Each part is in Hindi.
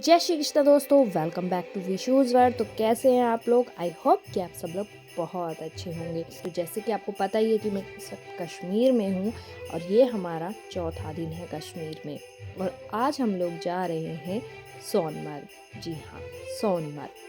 जय श्री कृष्ण दोस्तों, वेलकम बैक टू विशूज वर्ल्ड। तो कैसे हैं आप लोग? आई होप कि आप सब लोग बहुत अच्छे होंगे। तो जैसे कि आपको पता ही है कि मैं कश्मीर में हूँ और ये हमारा चौथा दिन है कश्मीर में। और आज हम लोग जा रहे हैं सोनमर्ग। जी हाँ, सोनमर्ग।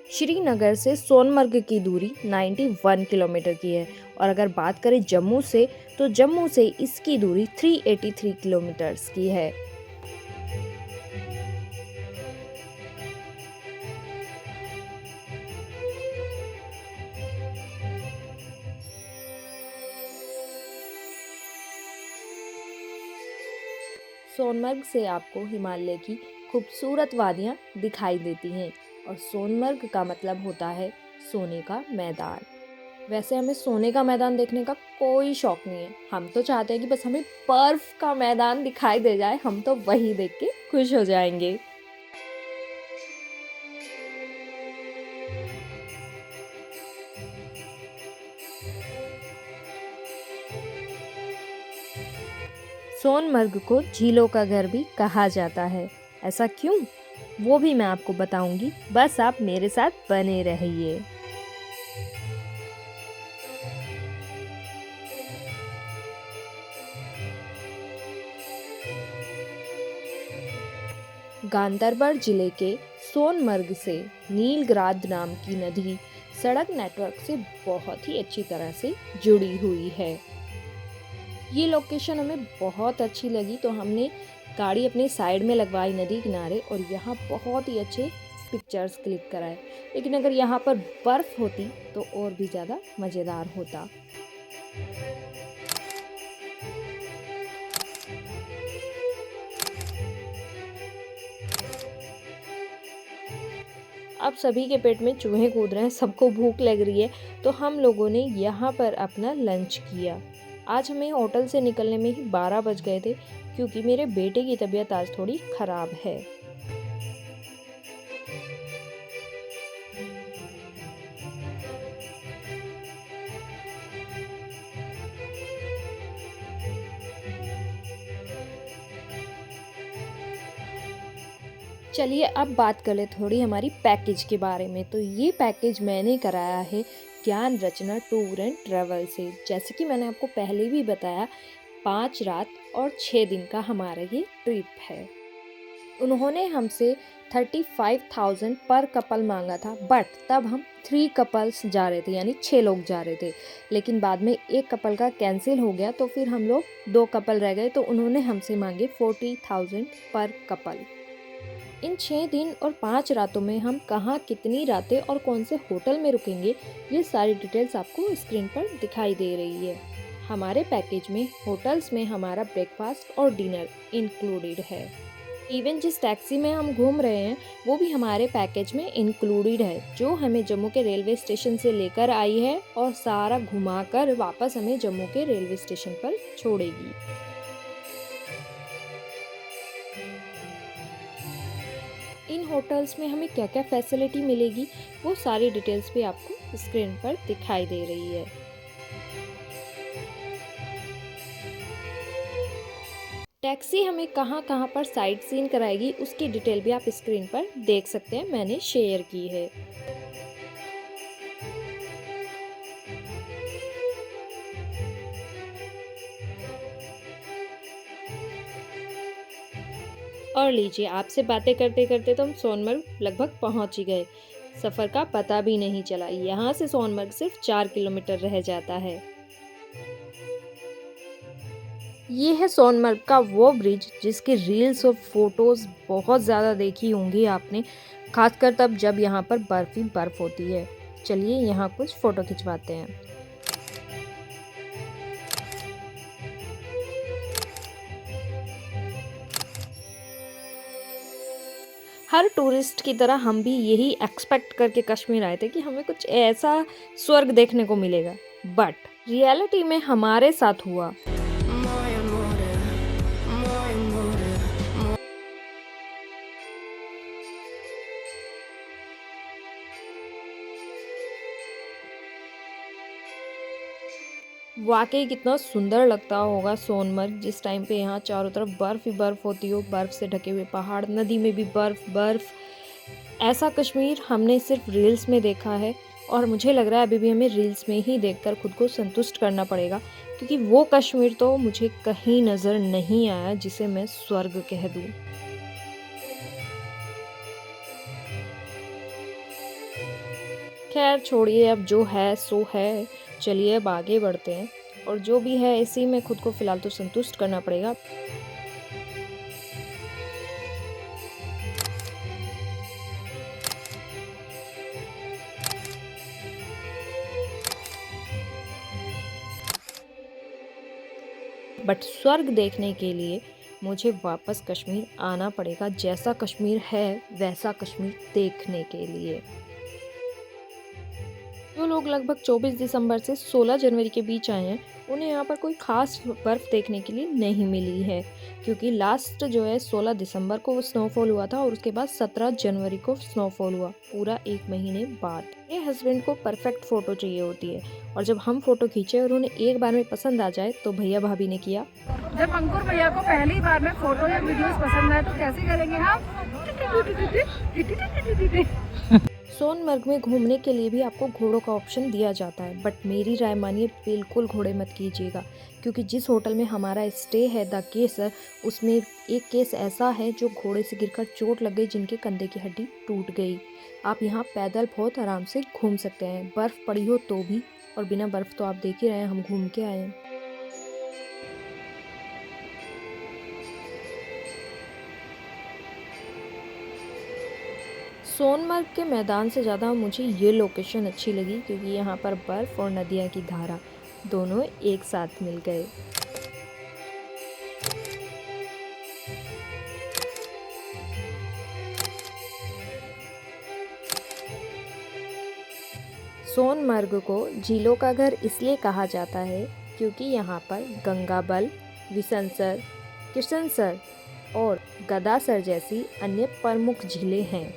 श्रीनगर से सोनमर्ग की दूरी 91 किलोमीटर की है और अगर बात करें जम्मू से तो जम्मू से इसकी दूरी 383 किलोमीटर्स की है। सोनमर्ग से आपको हिमालय की खूबसूरत वादियां दिखाई देती हैं और सोनमर्ग का मतलब होता है सोने का मैदान। वैसे हमें सोने का मैदान देखने का कोई शौक नहीं है, हम तो चाहते हैं कि बस हमें बर्फ का मैदान दिखाई दे जाए, हम तो वही देख के खुश हो जाएंगे। सोनमर्ग को झीलों का घर भी कहा जाता है। ऐसा क्यों, वो भी मैं आपको बताऊंगी, बस आप मेरे साथ बने रहिए। गांदरबल जिले के सोनमर्ग से नीलग्राद नाम की नदी सड़क नेटवर्क से बहुत ही अच्छी तरह से जुड़ी हुई है। ये लोकेशन हमें बहुत अच्छी लगी तो हमने गाड़ी अपने साइड में लगवाई नदी किनारे और यहाँ बहुत ही अच्छे पिक्चर्स क्लिक कराए। लेकिन अगर यहाँ पर बर्फ़ होती तो और भी ज़्यादा मज़ेदार होता। अब सभी के पेट में चूहे कूद रहे हैं, सबको भूख लग रही है, तो हम लोगों ने यहाँ पर अपना लंच किया। आज हमें होटल से निकलने में ही 12 बज गए थे क्योंकि मेरे बेटे की तबीयत आज थोड़ी ख़राब है। चलिए अब बात कर ले थोड़ी हमारी पैकेज के बारे में। तो ये पैकेज मैंने कराया है ज्ञान रचना टूर एंड ट्रैवल से। जैसे कि मैंने आपको पहले भी बताया, 5 रात और 6 दिन का हमारा ये ट्रिप है। उन्होंने हमसे 35,000 पर कपल मांगा था, बट तब हम 3 कपल्स जा रहे थे, यानी 6 लोग जा रहे थे। लेकिन बाद में एक कपल का कैंसिल हो गया तो फिर हम लोग 2 कपल रह गए, तो उन्होंने हमसे मांगे 40,000 पर कपल। इन 6 दिन और 5 रातों में हम कहाँ कितनी रातें और कौन से होटल में रुकेंगे, ये सारी डिटेल्स आपको स्क्रीन पर दिखाई दे रही है। हमारे पैकेज में होटल्स में हमारा ब्रेकफास्ट और डिनर इंक्लूडेड है। इवन जिस टैक्सी में हम घूम रहे हैं वो भी हमारे पैकेज में इंक्लूडेड है, जो हमें जम्मू के रेलवे स्टेशन से लेकर आई है और सारा घुमाकर वापस हमें जम्मू के रेलवे स्टेशन पर छोड़ेगी। इन होटल्स में हमें क्या क्या फैसिलिटी मिलेगी, वो सारी डिटेल्स भी आपको स्क्रीन पर दिखाई दे रही है। टैक्सी हमें कहाँ कहाँ पर साइट सीन कराएगी उसकी डिटेल भी आप स्क्रीन पर देख सकते हैं, मैंने शेयर की है। और लीजिए, आपसे बातें करते करते तो हम सोनमर्ग लगभग पहुंच ही गए। सफ़र का पता भी नहीं चला। यहाँ से सोनमर्ग सिर्फ 4 किलोमीटर रह जाता है। ये है सोनमर्ग का वो ब्रिज जिसके रील्स और फोटोज़ बहुत ज़्यादा देखी होंगी आपने, खासकर तब जब यहाँ पर बर्फ़ ही बर्फ़ होती है। चलिए यहाँ कुछ फ़ोटो खिंचवाते हैं। हर टूरिस्ट की तरह हम भी यही एक्सपेक्ट करके कश्मीर आए थे कि हमें कुछ ऐसा स्वर्ग देखने को मिलेगा, बट रियलिटी में हमारे साथ हुआ। वाक़ई कितना सुंदर लगता होगा सोनमर्ग जिस टाइम पे यहाँ चारों तरफ बर्फ़ ही बर्फ़ होती हो, बर्फ़ से ढके हुए पहाड़, नदी में भी बर्फ़ बर्फ़। ऐसा कश्मीर हमने सिर्फ़ रील्स में देखा है और मुझे लग रहा है अभी भी हमें रील्स में ही देखकर खुद को संतुष्ट करना पड़ेगा, क्योंकि वो कश्मीर तो मुझे कहीं नज़र नहीं आया जिसे मैं स्वर्ग कह दूँ। ख़ैर छोड़िए, अब जो है सो है, चलिए अब आगे बढ़ते हैं और जो भी है इसी में खुद को फ़िलहाल तो संतुष्ट करना पड़ेगा। बट स्वर्ग देखने के लिए मुझे वापस कश्मीर आना पड़ेगा, जैसा कश्मीर है वैसा कश्मीर देखने के लिए। जो लोग लगभग 24 दिसंबर से 16 जनवरी के बीच आए हैं, उन्हें यहाँ पर कोई ख़ास बर्फ़ देखने के लिए नहीं मिली है, क्योंकि लास्ट जो है 16 दिसंबर को स्नोफॉल हुआ था और उसके बाद 17 जनवरी को स्नोफॉल हुआ, पूरा 1 महीने बाद। मेरे हस्बैंड को परफेक्ट फ़ोटो चाहिए होती है और जब हम फ़ोटो खींचे और उन्हें एक बार में पसंद आ जाए तो भैया भाभी ने किया। जब अंकुर भैया को पहली बार में फोटो या वीडियोस पसंद आए तो कैसे करेंगे हम? सोनमर्ग में घूमने के लिए भी आपको घोड़ों का ऑप्शन दिया जाता है, बट मेरी राय मानिए बिल्कुल घोड़े मत कीजिएगा, क्योंकि जिस होटल में हमारा स्टे है द केसर, उसमें एक केस ऐसा है जो घोड़े से गिरकर चोट लग गई, जिनके कंधे की हड्डी टूट गई। आप यहाँ पैदल बहुत आराम से घूम सकते हैं, बर्फ़ पड़ी हो तो भी, और बिना बर्फ़ तो आप देख ही रहे हैं, हम घूम के आए हैं। सोनमर्ग के मैदान से ज़्यादा मुझे ये लोकेशन अच्छी लगी, क्योंकि यहाँ पर बर्फ़ और नदियाँ की धारा दोनों एक साथ मिल गए। सोनमर्ग को झीलों का घर इसलिए कहा जाता है क्योंकि यहाँ पर गंगाबल, विसनसर, किशनसर और गदासर जैसी अन्य प्रमुख झीलें हैं।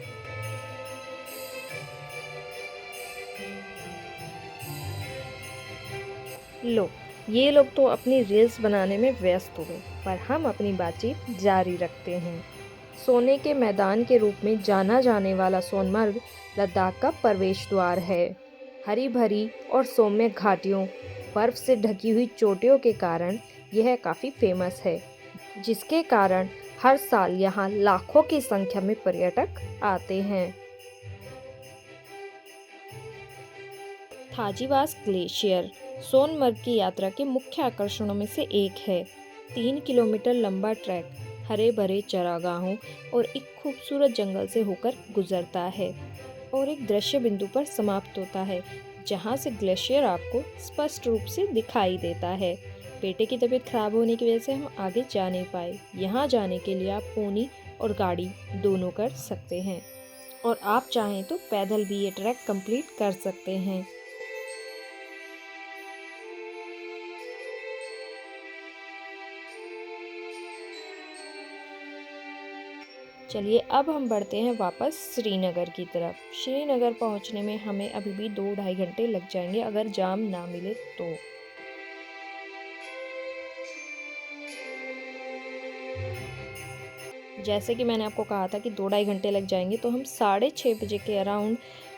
लो, ये लोग तो अपनी रील्स बनाने में व्यस्त हो गए, पर हम अपनी बातचीत जारी रखते हैं। सोने के मैदान के रूप में जाना जाने वाला सोनमर्ग लद्दाख का प्रवेश द्वार है। हरी भरी और सौम्य घाटियों, बर्फ से ढकी हुई चोटियों के कारण यह काफ़ी फेमस है, जिसके कारण हर साल यहाँ लाखों की संख्या में पर्यटक आते हैं। थाजीवास ग्लेशियर सोनमर्ग की यात्रा के मुख्य आकर्षणों में से एक है। 3 किलोमीटर लंबा ट्रैक हरे भरे चरागाहों और एक खूबसूरत जंगल से होकर गुजरता है और एक दृश्य बिंदु पर समाप्त होता है, जहां से ग्लेशियर आपको स्पष्ट रूप से दिखाई देता है। बेटे की तबीयत खराब होने की वजह से हम आगे जा नहीं पाए। यहाँ जाने के लिए आप पोनी और गाड़ी दोनों कर सकते हैं और आप चाहें तो पैदल भी ये ट्रैक कंप्लीट कर सकते हैं। चलिए अब हम बढ़ते हैं वापस श्रीनगर की तरफ। श्रीनगर पहुंचने में हमें अभी भी 2-2.5 घंटे लग जाएंगे अगर जाम ना मिले तो। जैसे कि मैंने आपको कहा था कि 2-2.5 घंटे लग जाएंगे, तो हम 6:30 बजे के अराउंड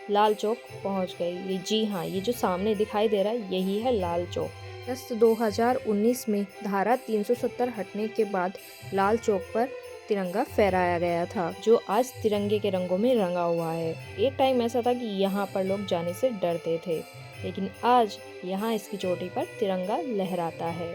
लाल चौक पहुंच गए। ये जी हाँ, ये जो सामने दिखाई दे रहा है यही है लाल चौक। अगस्त 2019 में धारा 370 हटने के बाद लाल चौक पर तिरंगा फहराया गया था, जो आज तिरंगे के रंगों में रंगा हुआ है। एक टाइम ऐसा था कि यहाँ पर लोग जाने से डरते थे, लेकिन आज यहाँ इसकी चोटी पर तिरंगा लहराता है।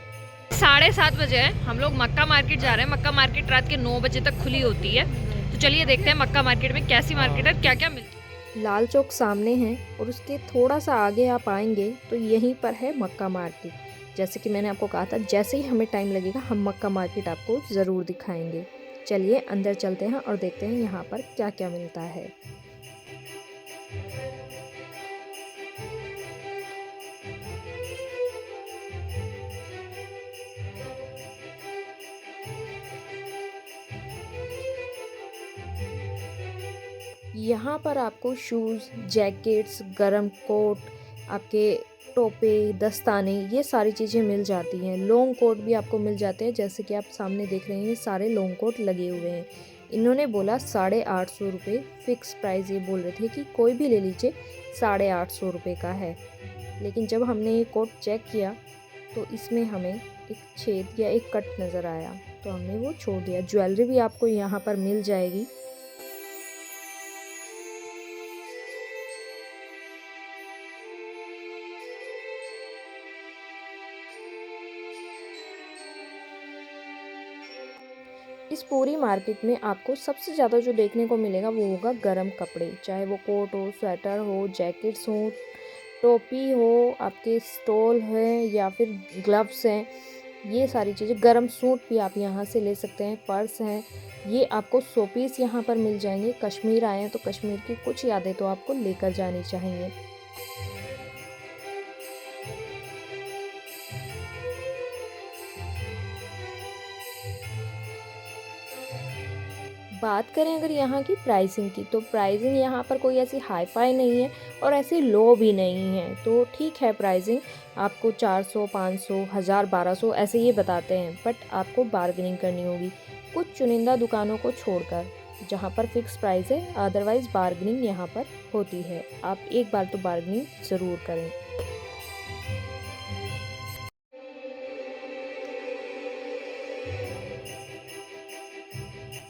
7:30 बजे है, हम लोग मक्का मार्केट जा रहे हैं। मक्का मार्केट रात के 9 बजे तक खुली होती है, तो चलिए देखते हैं मक्का मार्केट में कैसी मार्केट है, क्या क्या मिलता है। लाल चौक सामने है और उसके थोड़ा सा आगे आप आएंगे तो यहीं पर है मक्का मार्केट। जैसे कि मैंने आपको कहा था, जैसे ही हमें टाइम लगेगा हम मक्का मार्केट आपको ज़रूर दिखाएंगे। चलिए अंदर चलते हैं और देखते हैं यहाँ पर क्या क्या मिलता है। यहाँ पर आपको शूज़, जैकेट्स, गर्म कोट, आपके टोपे, दस्ताने, ये सारी चीज़ें मिल जाती हैं। लॉन्ग कोट भी आपको मिल जाते हैं, जैसे कि आप सामने देख रहे हैं, सारे लॉन्ग कोट लगे हुए हैं। इन्होंने बोला 850 रुपये फ़िक्स प्राइस, ये बोल रहे थे कि कोई भी ले लीजिए 850 रुपये का है। लेकिन जब हमने ये कोट चेक किया तो इसमें हमें एक छेद या एक कट नज़र आया, तो हमने वो छोड़ दिया। ज्वेलरी भी आपको यहाँ पर मिल जाएगी। इस पूरी मार्केट में आपको सबसे ज़्यादा जो देखने को मिलेगा वो होगा गर्म कपड़े, चाहे वो कोट हो, स्वेटर हो, जैकेट्स हो, टोपी हो, आपके स्टॉल है या फिर ग्लव्स हैं, ये सारी चीज़ें। गर्म सूट भी आप यहाँ से ले सकते हैं, पर्स हैं, ये आपको 100 पीस यहाँ पर मिल जाएंगे। कश्मीर आए हैं तो कश्मीर की कुछ यादें तो आपको लेकर जानी चाहिए। बात करें अगर यहाँ की प्राइसिंग की, तो प्राइसिंग यहाँ पर कोई ऐसी हाई फाई नहीं है और ऐसी लो भी नहीं है, तो ठीक है। प्राइसिंग आपको 400, 500, 1000, 1200 ऐसे ये बताते हैं, बट आपको बार्गेनिंग करनी होगी कुछ चुनिंदा दुकानों को छोड़कर, जहाँ पर फिक्स प्राइस है। अदरवाइज़ बार्गेनिंग यहाँ पर होती है। आप एक बार तो बार्गेनिंग ज़रूर करें।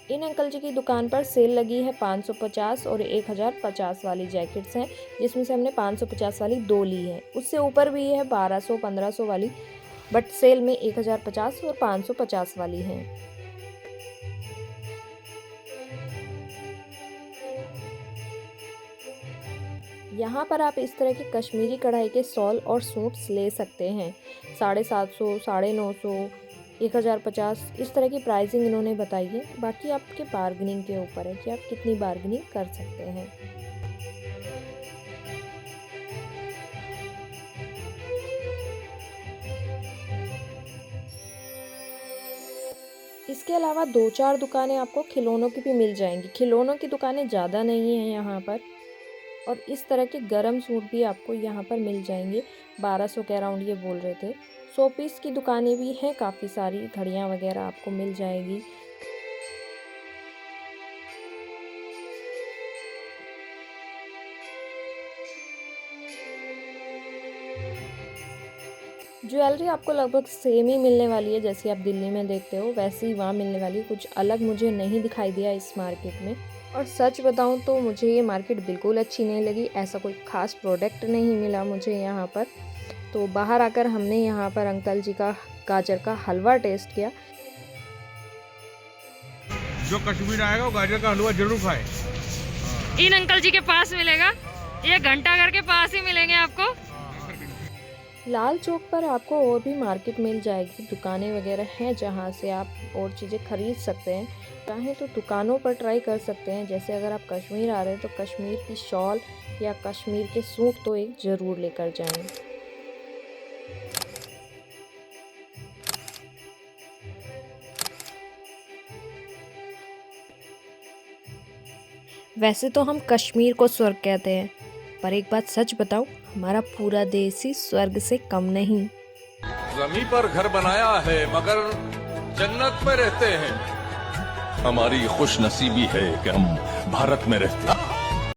इन अंकल जी की दुकान पर सेल लगी है 550 और 1050 वाली जैकेट्स हैं, जिसमें से हमने 550 वाली 2 ली है। उससे ऊपर भी है 1200, 1500 वाली, बट सेल में 1050 और 550 वाली हैं। यहाँ पर आप इस तरह के कश्मीरी कढ़ाई के शॉल और सूट्स ले सकते हैं। 750, 950, 1050 इस तरह की प्राइसिंग इन्होंने बताई है। बाकी आपके बार्गेनिंग के ऊपर है कि आप कितनी बार्गेनिंग कर सकते हैं। इसके अलावा 2-4 दुकानें आपको खिलौनों की भी मिल जाएंगी। खिलौनों की दुकानें ज़्यादा नहीं हैं यहाँ पर। और इस तरह के गरम सूट भी आपको यहाँ पर मिल जाएंगे। 1200 के अराउंड ये बोल रहे थे। 100 पीस की दुकानें भी हैं काफ़ी सारी, घड़ियाँ वगैरह आपको मिल जाएगी। ज्वेलरी आपको लगभग सेम ही मिलने वाली है, जैसी आप दिल्ली में देखते हो वैसे ही वहाँ मिलने वाली है। कुछ अलग मुझे नहीं दिखाई दिया इस मार्केट में। और सच बताऊं तो मुझे ये मार्केट बिल्कुल अच्छी नहीं लगी। ऐसा कोई ख़ास प्रोडक्ट नहीं मिला मुझे यहाँ पर। तो बाहर आकर हमने यहाँ पर अंकल जी का गाजर का हलवा टेस्ट किया। जो कश्मीर आएगा वो गाजर का हलवा जरूर खाए। इन अंकल जी के पास मिलेगा, ये घंटाघर के पास ही मिलेंगे आपको। लाल चौक पर आपको और भी मार्केट मिल जाएगी, दुकानें वगैरह हैं जहाँ से आप और चीज़ें खरीद सकते हैं। चाहें तो दुकानों पर ट्राई कर सकते हैं। जैसे अगर आप कश्मीर आ रहे हैं तो कश्मीर की शॉल या कश्मीर के सूट तो एक ज़रूर लेकर जाएं। वैसे तो हम कश्मीर को स्वर्ग कहते हैं, पर एक बात सच बताऊं, हमारा पूरा देश ही स्वर्ग से कम नहीं। जमीन पर घर बनाया है मगर जन्नत में रहते हैं। हमारी खुश नसीबी है कि हम भारत में रहते हैं।